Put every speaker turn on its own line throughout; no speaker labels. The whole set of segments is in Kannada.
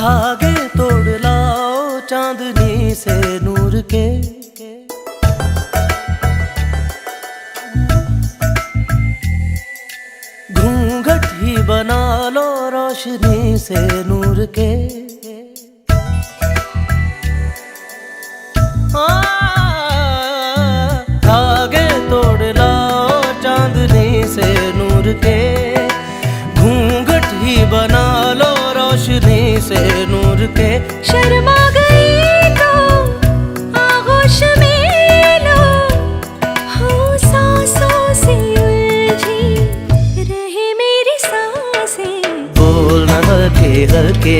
धागे तोड़ लाओ चांदनी से नूर के, घूंघट ही बना लो रोशनी से नूर के। धागे तोड़ लाओ चांदनी से नूर के, घूंघट ही बना लो रोशनी से नूर के।
शर्मा गई तो आगोश में लो, हो सांसों से उलझी रहे मेरी सांसें।
बोलना हल्के हल्के,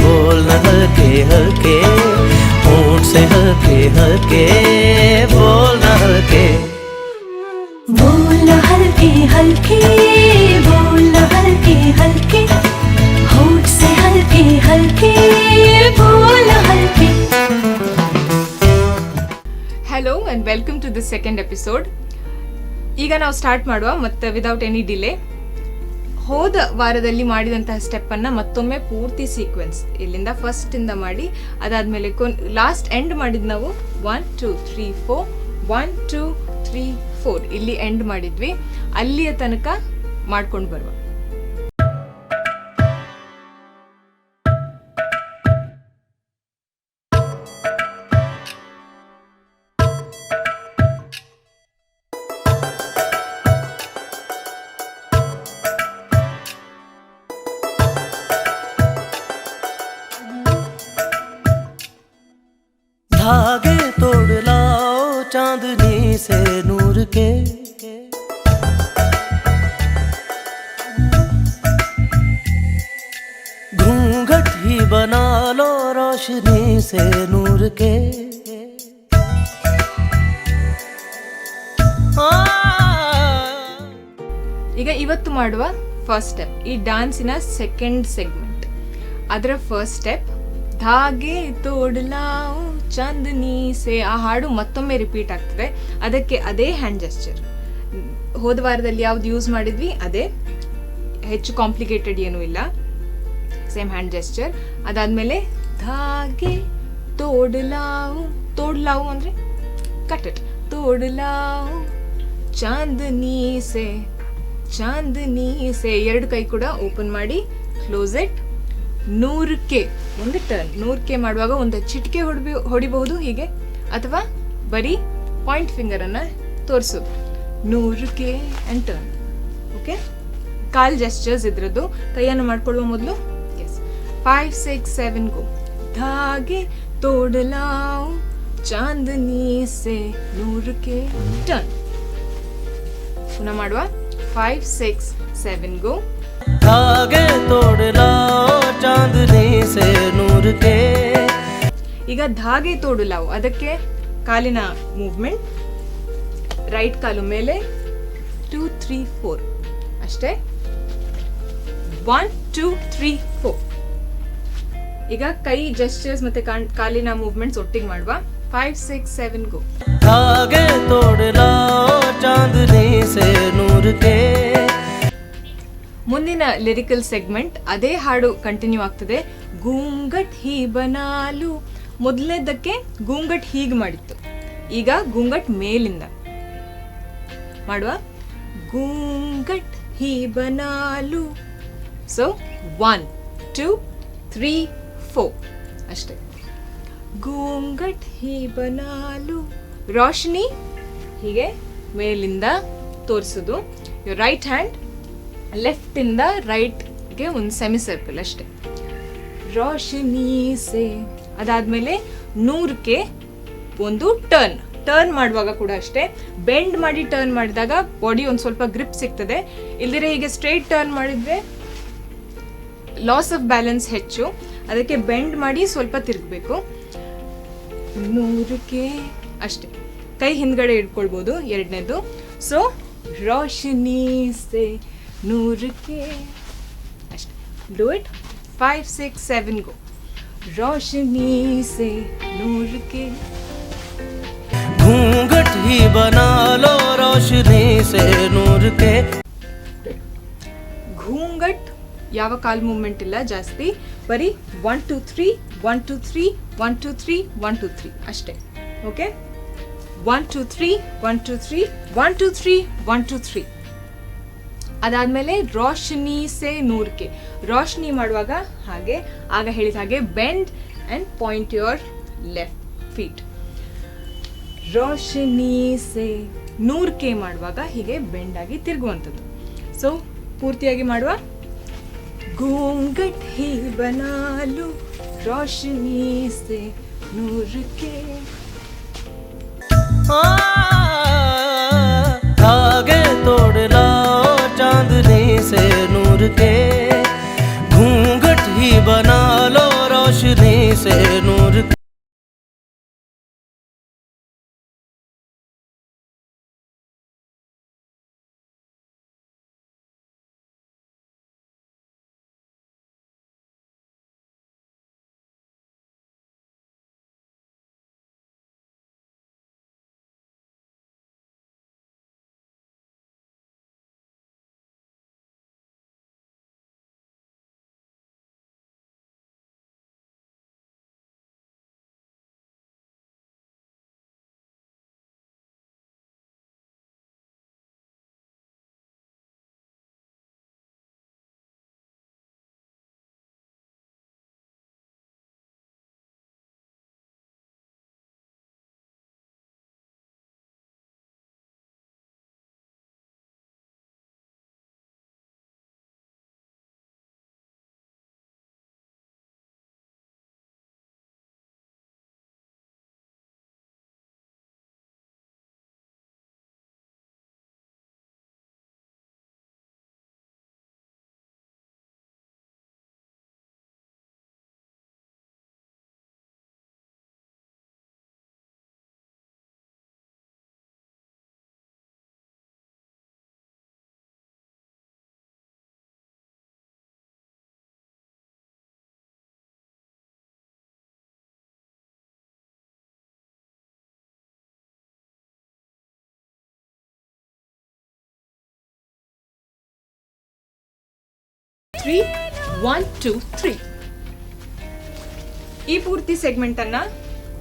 बोलना हल्के हल्के, होंठ से हल्के हल्के, बोलना हल्के।
बोलना हल्के हल्के, बोलना हल्के हल्के, होंठ से हल्के हल्के, बोलना हल्के।
Hello and welcome to this second episode. ಈಗ ನಾವು ಸ್ಟಾರ್ಟ್ ಮಾಡುವ ಮತ್ತು ವಿದೌಟ್ ಎನಿ ಡಿಲೇ. ಹೋದ ವಾರದಲ್ಲಿ ಮಾಡಿದಂತಹ ಸ್ಟೆಪ್ಪನ್ನು ಮತ್ತೊಮ್ಮೆ ಪೂರ್ತಿ ಸೀಕ್ವೆನ್ಸ್ ಇಲ್ಲಿಂದ ಫಸ್ಟಿಂದ ಮಾಡಿ, ಅದಾದಮೇಲೆ ಲಾಸ್ಟ್ ಎಂಡ್ ಮಾಡಿದ್ದು ನಾವು 1 2 3 4 1 2 3 4 ಇಲ್ಲಿ ಎಂಡ್ ಮಾಡಿದ್ವಿ. ಅಲ್ಲಿಯ ತನಕ ಮಾಡ್ಕೊಂಡು ಬರುವ.
धागे तोड़ लाओ चांदनी से नूर के, घूंघट ही बना लो रोशनी से नूर के।
ಈಗ ಇವತ್ತು ಮಾಡುವ ಫಸ್ಟ್ ಸ್ಟೆಪ್, ಈ ಡಾನ್ಸಿನ ಸೆಕೆಂಡ್ ಸೆಗ್ಮೆಂಟ್. ಅದರ ಫಸ್ಟ್ ಸ್ಟೆಪ್ ಧಾಗೆ ತೋಡಲಾವು ಚಾಂದನಿ ಸೆ. ಆ ಹಾಡು ಮತ್ತೊಮ್ಮೆ ರಿಪೀಟ್ ಆಗ್ತದೆ. ಅದಕ್ಕೆ ಅದೇ ಹ್ಯಾಂಡ್ ಜೆಸ್ಚರ್, ಹೋದ ವಾರದಲ್ಲಿ ಯಾವ್ದು ಯೂಸ್ ಮಾಡಿದ್ವಿ ಅದೇ, ಹೆಚ್ಚು ಕಾಂಪ್ಲಿಕೇಟೆಡ್ ಏನೂ ಇಲ್ಲ, ಸೇಮ್ ಹ್ಯಾಂಡ್ ಜೆಸ್ಚರ್. ಅದಾದಮೇಲೆ ಧಾಗೆ ತೋಡಲಾವು, ತೋಡಲಾವು ಅಂದರೆ ಕಟ್ ಇಟ್, ತೋಡಲಾವು ಚಾಂದನಿ ಸೆ, ಚಾಂದನಿ ಸೆ. ಎರಡು ಕೈ ಕೂಡ ಓಪನ್ ಮಾಡಿ ಕ್ಲೋಸ್ ಇಟ್. 100ಕ್ಕೆ ಒಂದು ಟರ್ನ್. 100ಕ್ಕೆ ಮಾಡುವಾಗ ಒಂದು ಚಿಟಿಕೆ ಹೊಡಿಬಹುದು ಹೀಗೆ, ಅಥವಾ ಬರೀ ಪಾಯಿಂಟ್ ಫಿಂಗರನ್ನು ತೋರಿಸೋದು. 100ಕ್ಕೆ and turn. Okay, call gestures ಇದ್ರದ್ದು. ಕೈಯನ್ನು ಮಾಡ್ಕೊಳ್ಳುವ ಮೊದಲು 5 6 7 ಗೋ. ಧಾಗೆ ತೋಡಲಾವು ಚಾಂದನಿ ಸೆ 100ಕ್ಕೆ ಟರ್ನ್. ಪುನಃ ಮಾಡುವ. 5 6 7 ಗೋ.
धागे तोड़ लाओ चांदनी से नूर के.
ಈಗ ಧಾಗೆ ತೋಡಲಾವು, ಅದಕ್ಕೆ ಕಾಲಿನ ಮೂವ್ಮೆಂಟ್. ರೈಟ್ ಕಾಲು ಮೇಲೆ 2 3 4 ಅಷ್ಟೇ. 1 2 3 4. ಈಗ ಕೈ ಜೆಸ್ಚರ್ಸ್ ಮತ್ತೆ ಕಾಲಿನ ಮೂವ್ಮೆಂಟ್ಸ್ ಒಟ್ಟಿಗೆ ಮಾಡುವ. 5 6 7 ಗೋ.
धागे तोड़ लाओ चांदनी से नूर के.
ಮುಂದಿನ ಲಿರಿಕಲ್ ಸೆಗ್ಮೆಂಟ್ ಅದೇ ಹಾಡು ಕಂಟಿನ್ಯೂ ಆಗ್ತದೆ. ಗೂಂಗಟ್ ಹೀ ಬನಾಲು. ಮೊದಲನೇದಕ್ಕೆ ಗೂಂಗಟ್ ಹೀಗೆ ಮಾಡಿತ್ತು, ಈಗ ಗೂಂಗಟ್ ಮೇಲಿಂದ ಮಾಡುವ. ಗೂಂಗಟ್ ಹೀ ಬನಾಲು. ಸೊ 1 2 3 4 ಅಷ್ಟೇ. ಗೂಂಗಟ್ ಹೀ ಬನಾಲು. ರೋಶನಿ ಹೀಗೆ ಮೇಲಿಂದ ತೋರಿಸೋದು. ರೈಟ್ ಹ್ಯಾಂಡ್ ಲೆಫ್ಟ್ ಇಂದ ರೈಟ್ಗೆ ಒಂದು ಸೆಮಿ ಸರ್ಕಲ್ ಅಷ್ಟೇ. ರೋಶನಿ ಸೆ. ಅದಾದ್ಮೇಲೆ 100ಕ್ಕೆ ಒಂದು ಟರ್ನ್. ಟರ್ನ್ ಮಾಡುವಾಗ ಕೂಡ ಅಷ್ಟೇ, ಬೆಂಡ್ ಮಾಡಿ ಟರ್ನ್ ಮಾಡಿದಾಗ ಬಾಡಿ ಒಂದು ಸ್ವಲ್ಪ ಗ್ರಿಪ್ ಸಿಗ್ತದೆ. ಇಲ್ದಿರೆ ಹೀಗೆ ಸ್ಟ್ರೈಟ್ ಟರ್ನ್ ಮಾಡಿದ್ರೆ ಲಾಸ್ ಆಫ್ ಬ್ಯಾಲೆನ್ಸ್ ಹೆಚ್ಚು. ಅದಕ್ಕೆ ಬೆಂಡ್ ಮಾಡಿ ಸ್ವಲ್ಪ ತಿರುಗಬೇಕು. 100ಕ್ಕೆ ಅಷ್ಟೇ. ಕೈ ಹಿಂದ್ಗಡೆ ಇಟ್ಕೊಳ್ಬೋದು ಎರಡನೇದು. ಸೊ ರೋಶನಿ ಸೆ 100ಕ್ಕೆ ಅಷ್ಟೇ. Do it. 5 6 7 ಗೋ. ರೋಶನಿ ಸೆ 100ಕ್ಕೆ.
घूंघट ही बना लो रोशनी से नूर के.
घूंघट ಯಾವ ಕಾಲ್ ಮೂವ್ಮೆಂಟ್ ಇಲ್ಲ ಜಾಸ್ತಿ. ಬರೀ 1 2 3 1 2 3 1 2 3 1 2 3 ಅಷ್ಟೇ. ಓಕೆ, 1 2 3 1 2 3 1 2 3 1 2 3. ಅದಾದಮೇಲೆ ರೋಶನಿ ಸೆ ನೂರ್ಕೆ. ರೋಶನಿ ಮಾಡುವಾಗ ಹಾಗೆ ಆಗ ಹೇಳಿದ ಹಾಗೆ bend and point your left feet. Roshni ಸೆ ನೂರ್ಕೆ ಮಾಡುವಾಗ ಹೀಗೆ ಬೆಂಡ್ ಆಗಿ ತಿರುಗುವಂಥದ್ದು. ಸೊ ಪೂರ್ತಿಯಾಗಿ ಮಾಡುವ. घूंघट ही बना लो रोशनी से नूर के.
धागे तोड़ लाओ चांदनी से नूर के, घूंघट ही बना लो रोशनी से नूर के.
Three, 1 2 3. ಈ ಪೂರ್ತಿ ಸೆಗ್ಮೆಂಟ್ ಅನ್ನ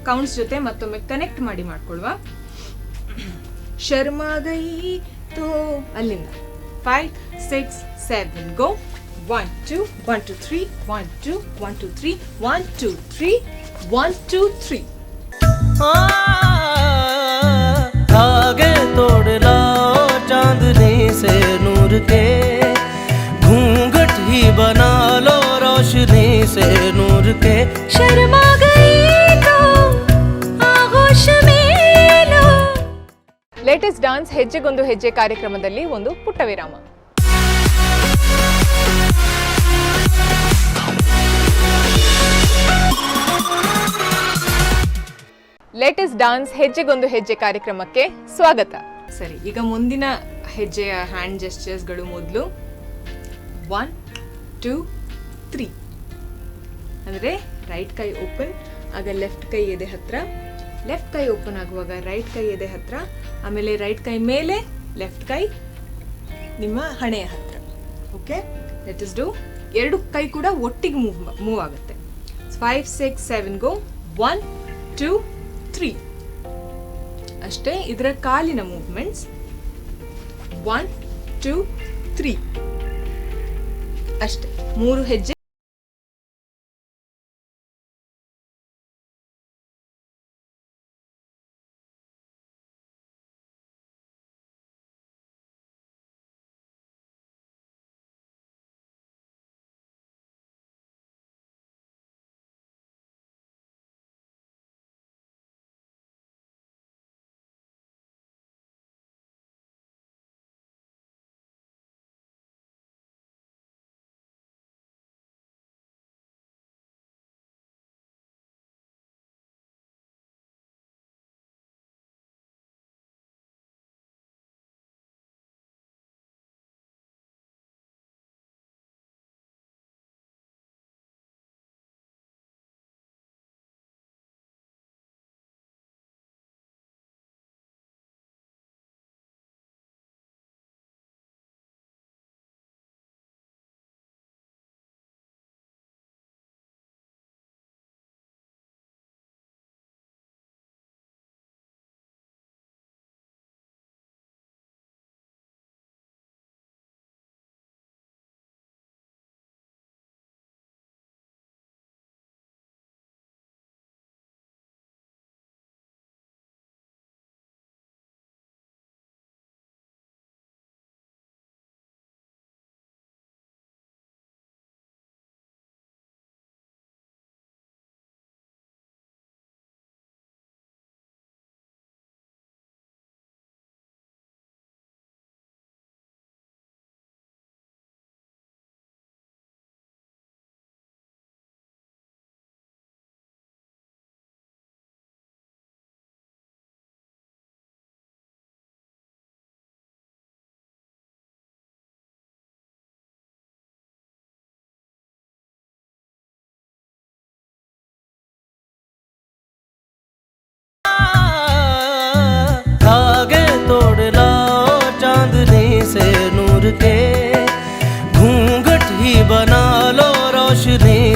ಕೌಂಟ್ಸ್ ಜೊತೆ ಮತ್ತೊಮ್ಮೆ ಕನೆಕ್ಟ್ ಮಾಡಿ ಮಾಡ್ಕೊಳ್ವಾ. ಶರ್ಮಾ ಗೈ ತೋ ಅಲ್ಲಿಂದ 5 6 7 ಗೋ. 1 2 1 2 3 1 2 1 2 3 1 2 3 1 2 3.
धागे तोड़ लाओ चांदनी से नूर के, घूंघट ही बना लो रोशनी से नूर के.
शर्मा गई तो आगोश में लो.
ಲೇಟೆಸ್ಟ್ ಡಾನ್ಸ್ ಹೆಜ್ಜೆಗೊಂದು ಹೆಜ್ಜೆ ಕಾರ್ಯಕ್ರಮದಲ್ಲಿ ಒಂದು ಪುಟ್ಟ ವಿರಾಮ. ಲೇಟೆಸ್ಟ್ ಡಾನ್ಸ್ ಹೆಜ್ಜೆಗೊಂದು ಹೆಜ್ಜೆ ಕಾರ್ಯಕ್ರಮಕ್ಕೆ ಸ್ವಾಗತ. ಸರಿ, ಈಗ ಮುಂದಿನ ಹೆಜ್ಜೆಯ ಹ್ಯಾಂಡ್ ಜೆಸ್ಚರ್ಸ್ಗಳು. ಮೊದಲು 1 2 3 ಅಂದರೆ ರೈಟ್ ಕೈ ಓಪನ್, ಆಗ ಲೆಫ್ಟ್ ಕೈ ಎದೆ ಹತ್ರ. ಲೆಫ್ಟ್ ಕೈ ಓಪನ್ ಆಗುವಾಗ ರೈಟ್ ಕೈ ಎದೆ ಹತ್ರ, ಆಮೇಲೆ ರೈಟ್ ಕೈ ಮೇಲೆ ಲೆಫ್ಟ್ ಕೈ ನಿಮ್ಮ ಹಣೆಯ ಹತ್ರ. Okay, let us do. ಎರಡು ಕೈ ಕೂಡ ಒಟ್ಟಿಗೆ ಮೂವ್ ಆಗುತ್ತೆ. 5 6 7 ಗೋ. 1 2 3 ಅಷ್ಟೇ. ಇದರ ಕಾಲಿನ ಮೂವ್ಮೆಂಟ್ಸ್ 1 2 3 ಅಷ್ಟೇ. 3 ಹೆಜ್ಜೆ.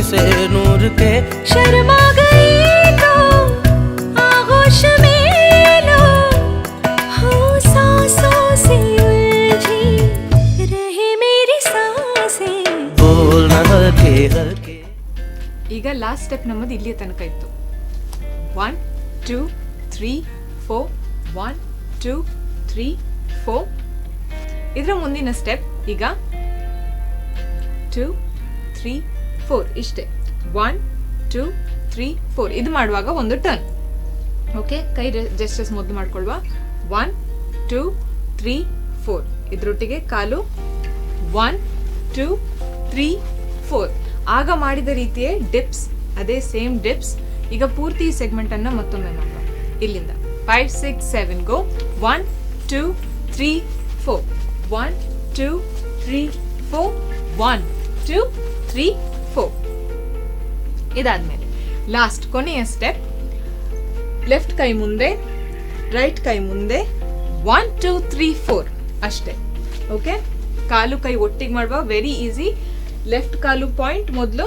से नूर के
शर्मा गई तो आगोश में लो हो सांसों से उलझी रहे मेरी सांसें
बोलना हल्के हल्के
ಈಗ ಲಾಸ್ಟ್ ಸ್ಟೆಪ್ ನಮ್ಮದು ಇಲ್ಲಿಯ ತನಕ ಇತ್ತು 1 2 3 4 1 2 3 4 ಇದರ ಮುಂದಿನ ಸ್ಟೆಪ್ ಈಗ 2 3 4 ಇಷ್ಟೇ 1 2 3 4 ಇದು ಮಾಡುವಾಗ ಒಂದು ಟರ್ನ್ ಓಕೆ ಕೈ ಜಸ್ಟಸ್ ಮೊದಲು ಮಾಡ್ಕೊಳ್ವಾ 1 2 3 4 ಇದರೊಟ್ಟಿಗೆ ಕಾಲು 1 2 3 4 ಆಗ ಮಾಡಿದ ರೀತಿಯೇ ಡಿಪ್ಸ್ ಅದೇ ಸೇಮ್ ಡಿಪ್ಸ್ ಈಗ ಪೂರ್ತಿ ಸೆಗ್ಮೆಂಟ್ ಅನ್ನ ಮತ್ತೊಮ್ಮೆ ಮಾಡುವ ಇಲ್ಲಿಂದ 5 6 7 ಗೋ 1 2 3 4 1 2 3 4 1 2 3 4 ಇದಾದ್ಮೇಲೆ ಲಾಸ್ಟ್ ಕೊನೆಯ ಸ್ಟೆಪ್ ಲೆಫ್ಟ್ ಕೈ ಮುಂದೆ ರೈಟ್ ಕೈ ಮುಂದೆ 1 2 3 4 ಅಷ್ಟೇ ಓಕೆ ಕಾಲು ಕೈ ಒಟ್ಟಿಗೆ ಮಾಡುವ ವೆರಿ ಈಸಿ ಲೆಫ್ಟ್ ಕಾಲು ಪಾಯಿಂಟ್ ಮೊದಲು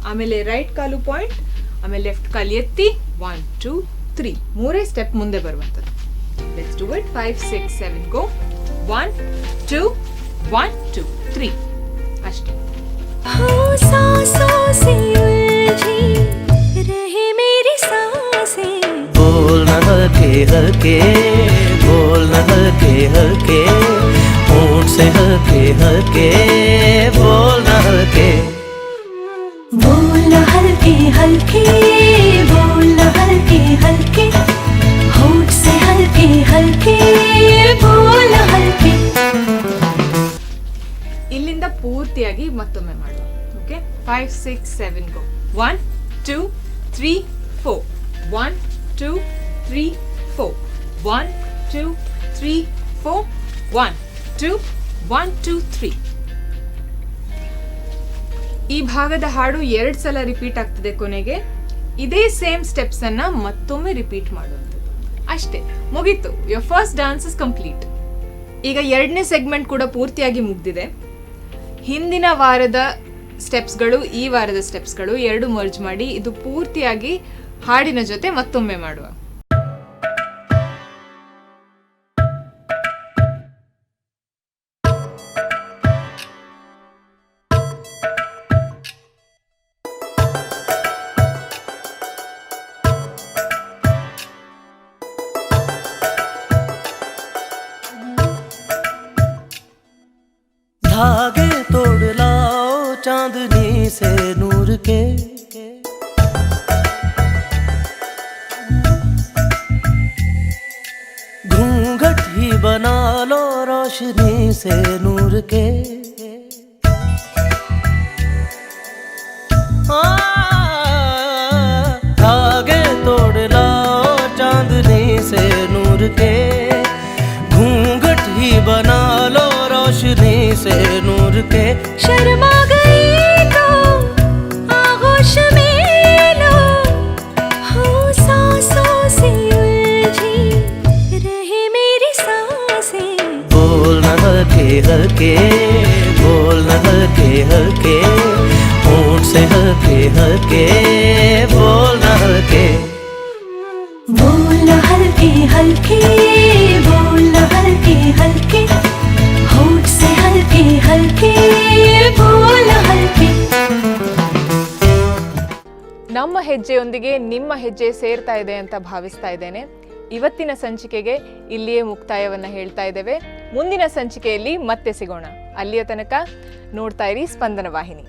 ಆಮೇಲೆ ರೈಟ್ ಕಾಲು ಪಾಯಿಂಟ್ ಆಮೇಲೆ ಲೆಫ್ಟ್ ಕಾಲು ಎತ್ತಿ 1 2 3 ಮೂರೇ ಸ್ಟೆಪ್ ಮುಂದೆ ಬರುವಂಥದ್ದು ಲೆಟ್ಸ್ ಡೂ ಇಟ್ 5 6 7 ಗೋ 1 2 1 2 3 ಅಷ್ಟೇ
हो सांसों से उलझी रहे मेरी सांसें
बोलना हल्के हल्के बोलना हल्के हल्के होंठ से हल्के हल्के बोलना हल्के
बोलना हल्के हल्के बोलना हल्के हल्के होठ से हल्के हल्के बोलना हल्के
ಇಲ್ಲಿಂದ ಪೂರ್ತಿಯಾಗಿ ಮತ್ತೊಮ್ಮೆ ಮಾಡುವ ಓಕೆ 5 6 7 ಗೋ 1 2 3 4 1 2 3 4 1 2 3 4 1 2 1 2 3 ಈ ಭಾಗದ ಹಾಡು 2 ಸಲ ರಿಪೀಟ್ ಆಗ್ತದೆ ಕೊನೆಗೆ ಇದೇ ಸೇಮ್ ಸ್ಟೆಪ್ಸ್ ಅನ್ನ ಮತ್ತೊಮ್ಮೆ ರಿಪೀಟ್ ಮಾಡುವಂಥದ್ದು ಅಷ್ಟೇ ಮುಗೀತು your first dance is complete ಈಗ ಎರಡನೇ ಸೆಗ್ಮೆಂಟ್ ಕೂಡ ಪೂರ್ತಿಯಾಗಿ ಮುಗ್ದಿದೆ ಹಿಂದಿನ ವಾರದ ಸ್ಟೆಪ್ಸ್ಗಳು ಈ ವಾರದ ಸ್ಟೆಪ್ಸ್ಗಳು ಎರಡು ಮರ್ಜ್ ಮಾಡಿ ಇದು ಪೂರ್ತಿಯಾಗಿ ಹಾಡಿನ ಜೊತೆ ಮತ್ತೊಮ್ಮೆ ಮಾಡುವ
धागे तोड़ लाओ चांदनी से नूर के घूंघट ही बना लो रोशनी से नूर के धागे तोड़ लाओ चांदनी से नूर के घूंघट ही बना लो रोशनी से नूर के
शर्मा गई तो आगोश में लो हो सांसों से उलझी रहे मेरी सांसें
बोलना हल्के हल्के बोलना हल्के हल्के होंठ से हल्के हल्के बोलना हल्के
बोलना हल्के हल्के बोलना हल्के हल्के होठ से हल्के हल्के बोलना हल्के
ನಮ್ಮ ಹೆಜ್ಜೆಯೊಂದಿಗೆ ನಿಮ್ಮ ಹೆಜ್ಜೆ ಸೇರ್ತಾ ಇದೆ ಅಂತ ಭಾವಿಸ್ತಾ ಇದ್ದೇನೆ ಇವತ್ತಿನ ಸಂಚಿಕೆಗೆ ಇಲ್ಲಿಯೇ ಮುಕ್ತಾಯವನ್ನ ಹೇಳ್ತಾ ಇದ್ದೇವೆ ಮುಂದಿನ ಸಂಚಿಕೆಯಲ್ಲಿ ಮತ್ತೆ ಸಿಗೋಣ ಅಲ್ಲಿಯ ತನಕ ನೋಡ್ತಾ ಇರಿ ಸ್ಪಂದನ ವಾಹಿನಿ